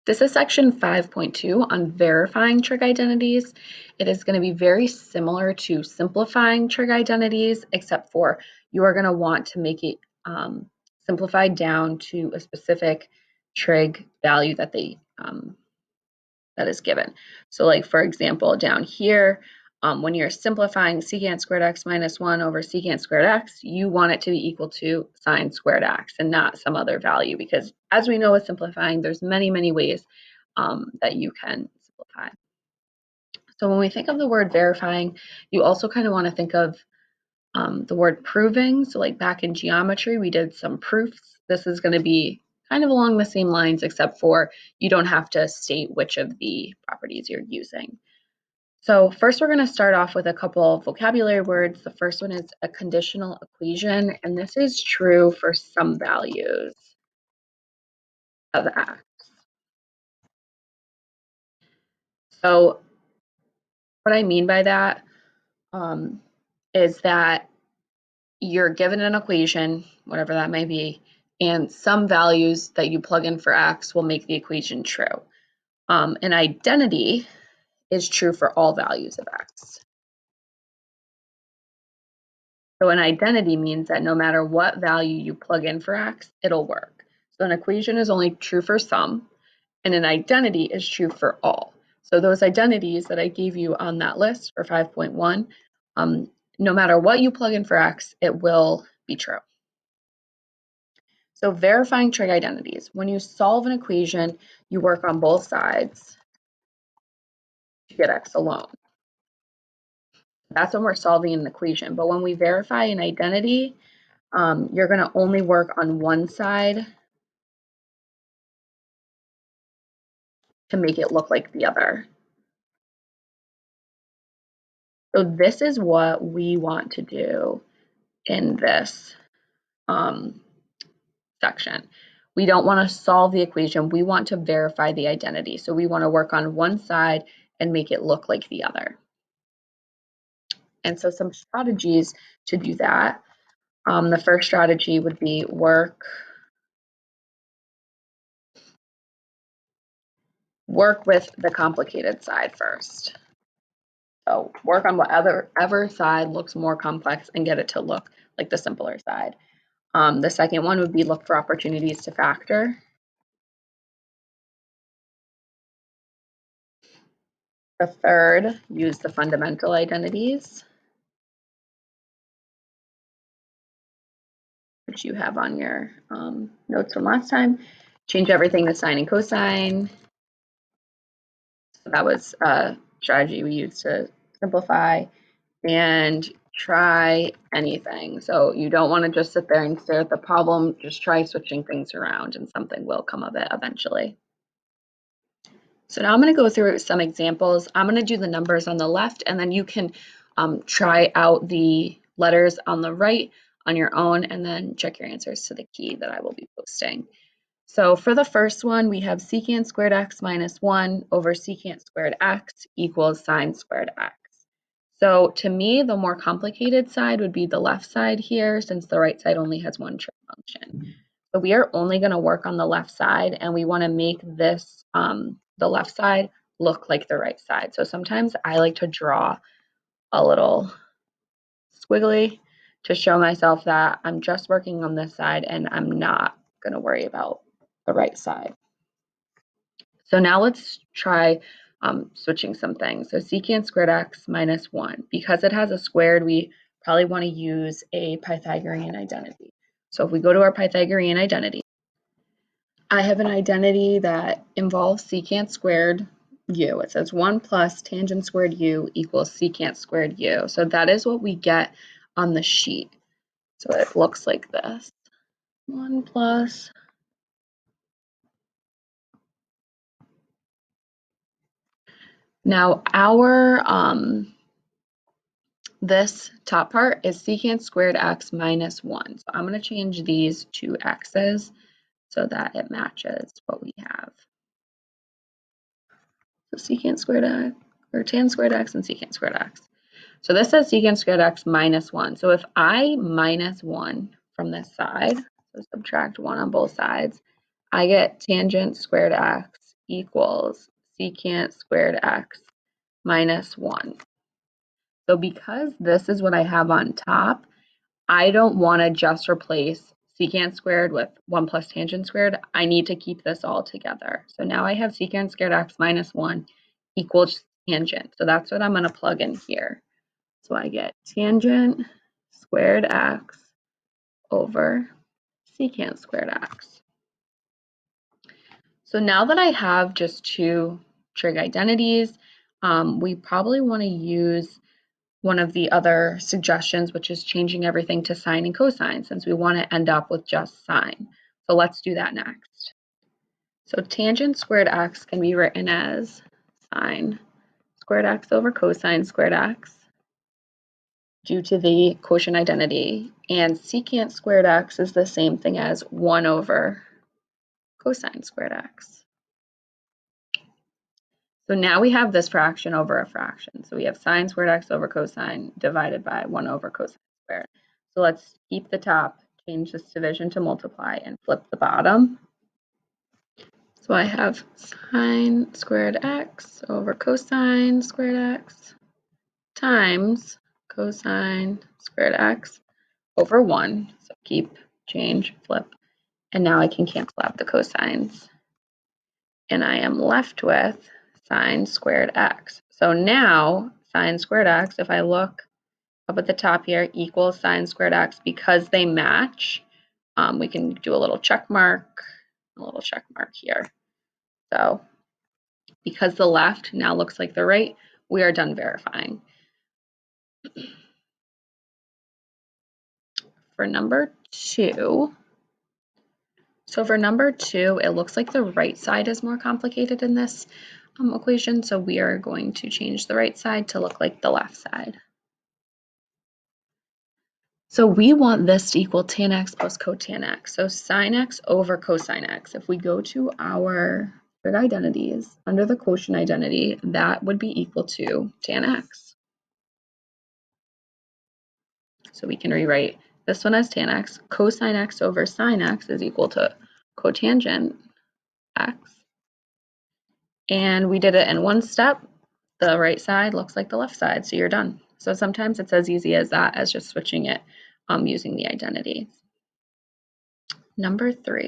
This is section 5.2 on verifying trig identities. It is going to be very similar to simplifying trig identities, except for you are going to want to make it simplified down to a specific trig value that that is given. So like, for example, down here, when you're simplifying secant squared x minus 1 over secant squared x, you want it to be equal to sine squared x and not some other value, because as we know with simplifying, there's many ways that you can simplify. So when we think of the word verifying, you also kind of want to think of the word proving. So like back in geometry, we did some proofs. This is going to be kind of along the same lines, except for you don't have to state which of the properties you're using. So first we're going to start off with a couple of vocabulary words. The first one is a conditional equation, and this is true for some values of x. So what I mean by that is that you're given an equation, whatever that may be, and some values that you plug in for x will make the equation true. An identity is true for all values of x. So an identity means that no matter what value you plug in for x, it'll work. So an equation is only true for some, and an identity is true for all. So those identities that I gave you on that list for 5.1, no matter what you plug in for x, it will be true. So verifying trig identities. When you solve an equation, you work on both sides to get x alone. That's when we're solving an equation. But when we verify an identity, you're going to only work on one side to make it look like the other. So this is what we want to do in this section. We don't want to solve the equation. We want to verify the identity. So we want to work on one side and make it look like the other. And so some strategies to do that. The first strategy would be work with the complicated side first. So work on whatever side looks more complex and get it to look like the simpler side. The second one would be look for opportunities to factor. The third, use the fundamental identities, which you have on your notes from last time. Change everything to sine and cosine. So that was a strategy we used to simplify. And try anything. So you don't want to just sit there and stare at the problem, just try switching things around and something will come of it eventually. So now I'm going to go through some examples. I'm going to do the numbers on the left, and then you can try out the letters on the right on your own, and then check your answers to the key that I will be posting. So for the first one, we have secant squared x minus 1 over secant squared x equals sine squared x. So to me, the more complicated side would be the left side here, since the right side only has one trig function. So we are only going to work on the left side, and we want to make this, the left side, look like the right side. So sometimes I like to draw a little squiggly to show myself that I'm just working on this side and I'm not going to worry about the right side. So now let's try switching some things. So secant squared x minus 1. Because it has a squared, we probably want to use a Pythagorean identity. So if we go to our Pythagorean identity, I have an identity that involves secant squared u. It says 1 plus tangent squared u equals secant squared u. So that is what we get on the sheet. So it looks like this. 1 plus now our this top part is secant squared x minus 1. So I'm going to change these to x's so that it matches what we have. So secant squared x, or tan squared x and secant squared x. So this says secant squared x minus 1. So if I minus 1 from this side, so subtract 1 on both sides, I get tangent squared x equals secant squared x minus 1. So because this is what I have on top, I don't want to just replace secant squared with 1 plus tangent squared. I need to keep this all together. So now I have secant squared x minus 1 equals tangent. So that's what I'm going to plug in here. So I get tangent squared x over secant squared x. So now that I have just two trig identities, we probably want to use one of the other suggestions, which is changing everything to sine and cosine, since we want to end up with just sine. So let's do that next. So tangent squared x can be written as sine squared x over cosine squared x due to the quotient identity, and secant squared x is the same thing as 1 over cosine squared x. So now we have this fraction over a fraction. So we have sine squared x over cosine divided by 1 over cosine squared. So let's keep the top, change this division to multiply, and flip the bottom. So I have sine squared x over cosine squared x times cosine squared x over 1. So keep, change, flip. And now I can cancel out the cosines. And I am left with sine squared x. So now sine squared x, if I look up at the top here, equals sine squared x because they match. We can do a little check mark here. So because the left now looks like the right, we are done verifying. For number 2, it looks like the right side is more complicated in this equation, so we are going to change the right side to look like the left side. So we want this to equal tan x plus cotan x. So sine x over cosine x. If we go to our trig identities, under the quotient identity, that would be equal to tan x. So we can rewrite this one as tan x. Cosine x over sine x is equal to cotangent x. And we did it in one step. The right side looks like the left side, so you're done. So sometimes it's as easy as that, as just switching it using the identities. Number 3.